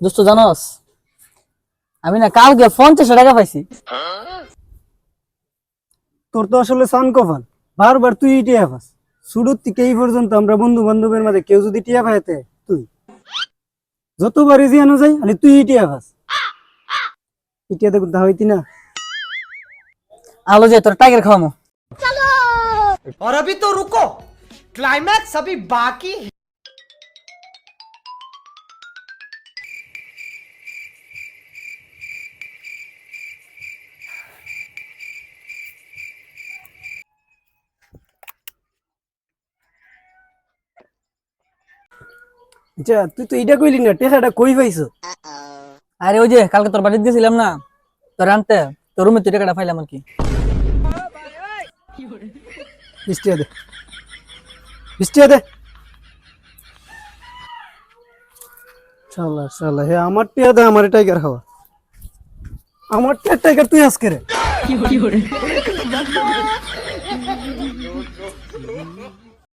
দোস্ত জানোস আমি না কালকে 50 টাকা পাইছি। তোর তো আসলে সান কপাল, বারবার তুই টিয়া পাস। শুরুর থেকে এই পর্যন্ত আমরা বন্ধু বান্ধবের মাঝে কেউ যদি টিয়া পাইতে তুই, যতবারই জিয়ানো যাই মানে তুই টিয়া পাস। ইটিয়া দেখুন তা হইতি না। আলো যে তোর টাইগার খাওয়ামো। और अभी तो रुको, क्लाइमैक्स अभी बाकी है। আচ্ছা তুই তো এটা কইলি না, টেকাটা কই পাইছো? আরে ওই যে কালকে তোর বাড়িতে গেছিলাম না, তোর আনতে তোর রুমে 2 টাকাটা পাইলাম আর কি। বৃষ্টিয়া দে, বৃষ্টিয়া দে। শালা শালা হে আমার টিয়া দে, আমার টাইগার খাওয়া। আমার টিয়া টাইগার তুই আজকে রে।